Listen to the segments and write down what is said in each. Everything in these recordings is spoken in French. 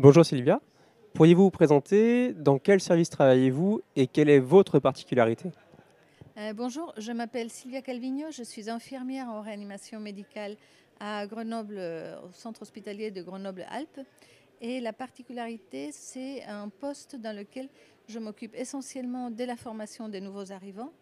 Bonjour Sylvia, pourriez-vous vous présenter? Dans quel service travaillez-vous et quelle est votre particularité? Bonjour, je m'appelle Sylvia Calvigno, je suis infirmière en réanimation médicale à Grenoble, au centre hospitalier de Grenoble-Alpes. Et la particularité, c'est un poste dans lequel je m'occupe essentiellement de la formation des nouveaux arrivants.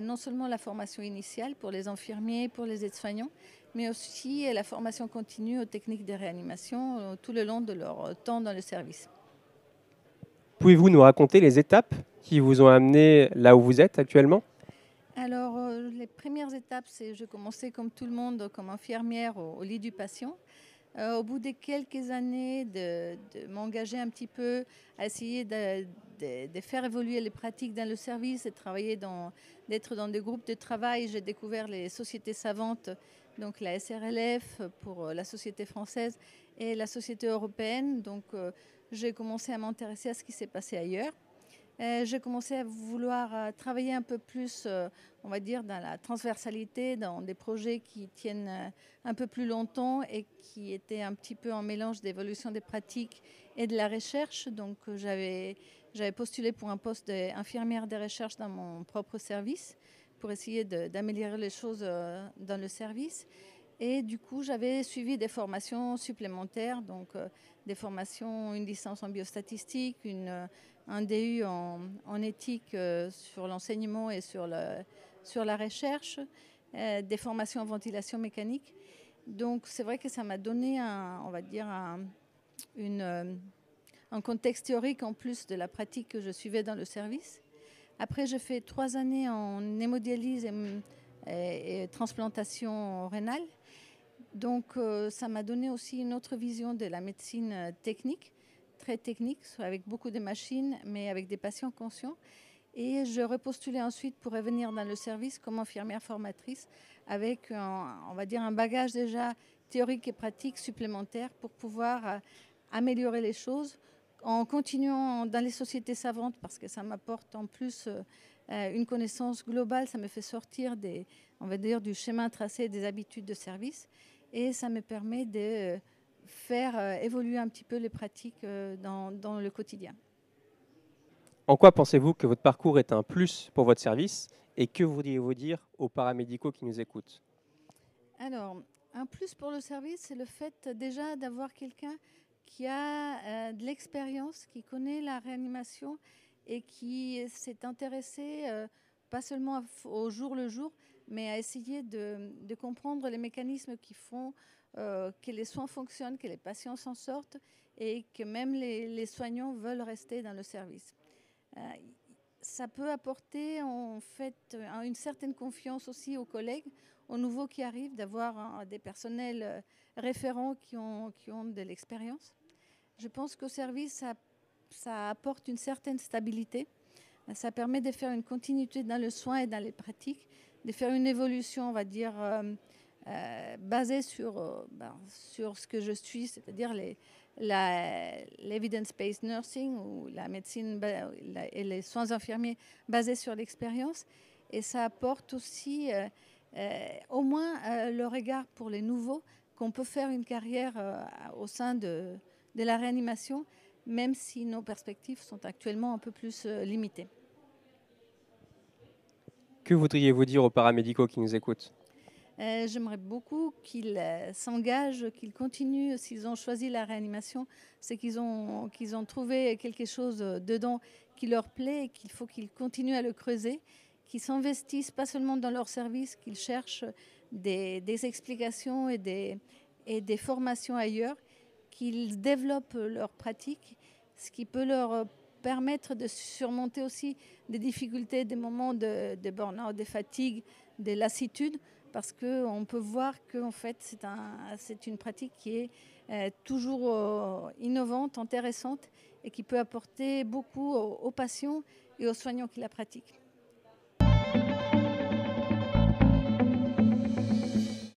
Non seulement la formation initiale pour les infirmiers, pour les aides-soignants, mais aussi la formation continue aux techniques de réanimation tout le long de leur temps dans le service. Pouvez-vous nous raconter les étapes qui vous ont amené là où vous êtes actuellement? Alors, les premières étapes, c'est je commençais comme tout le monde, comme infirmière au lit du patient. Au bout de quelques années de m'engager un petit peu à essayer de faire évoluer les pratiques dans le service et d'être dans des groupes de travail, j'ai découvert les sociétés savantes, donc la SRLF pour la société française et la société européenne. Donc, j'ai commencé à m'intéresser à ce qui s'est passé ailleurs. J'ai commencé à vouloir travailler un peu plus, on va dire, dans la transversalité, dans des projets qui tiennent un peu plus longtemps et qui étaient un petit peu en mélange d'évolution des pratiques et de la recherche. Donc, j'avais postulé pour un poste d'infirmière de recherche dans mon propre service pour essayer d'améliorer les choses dans le service. Et du coup, j'avais suivi des formations supplémentaires, donc des formations, une licence en biostatistique, un DU en éthique sur l'enseignement et sur la recherche, des formations en ventilation mécanique. Donc, c'est vrai que ça m'a donné on va dire, un contexte théorique en plus de la pratique que je suivais dans le service. Après, j'ai fait 3 années en hémodialyse et transplantation rénale. Donc, ça m'a donné aussi une autre vision de la médecine technique, très technique, avec beaucoup de machines, mais avec des patients conscients. Et je repostulais ensuite pour revenir dans le service comme infirmière formatrice, avec, on va dire, un bagage déjà théorique et pratique supplémentaire pour pouvoir améliorer les choses en continuant dans les sociétés savantes, parce que ça m'apporte en plus une connaissance globale, ça me fait sortir on va dire, du schéma tracé des habitudes de service. Et ça me permet de faire évoluer un petit peu les pratiques dans le quotidien. En quoi pensez-vous que votre parcours est un plus pour votre service et que voudriez-vous dire aux paramédicaux qui nous écoutent? Alors, un plus pour le service, c'est le fait déjà d'avoir quelqu'un qui a de l'expérience, qui connaît la réanimation et qui s'est intéressé pas seulement au jour le jour, mais à essayer de comprendre les mécanismes qui font que les soins fonctionnent, que les patients s'en sortent et que même les soignants veulent rester dans le service. Euh, Ça peut apporter en fait une certaine confiance aussi aux collègues, aux nouveaux qui arrivent, d'avoir des personnels référents qui ont de l'expérience. Je pense qu'au service, ça apporte une certaine stabilité. Ça permet de faire une continuité dans le soin et dans les pratiques, de faire une évolution, on va dire, basée sur ce que je suis, c'est-à-dire l'evidence-based nursing ou la médecine et les soins infirmiers basés sur l'expérience. Et ça apporte aussi au moins le regard pour les nouveaux qu'on peut faire une carrière au sein de la réanimation, même si nos perspectives sont actuellement un peu plus limitées. Que voudriez-vous dire aux paramédicaux qui nous écoutent? J'aimerais beaucoup qu'ils s'engagent, qu'ils continuent. S'ils ont choisi la réanimation, c'est qu'ils ont trouvé quelque chose dedans qui leur plaît et qu'il faut qu'ils continuent à le creuser, qu'ils s'investissent pas seulement dans leur service, qu'ils cherchent des explications et des formations ailleurs, qu'ils développent leur pratique, ce qui peut leur permettre de surmonter aussi des difficultés, des moments de burn-out, de fatigue, de lassitude, parce qu'on peut voir que en fait, c'est une pratique qui est toujours innovante, intéressante et qui peut apporter beaucoup aux patients et aux soignants qui la pratiquent.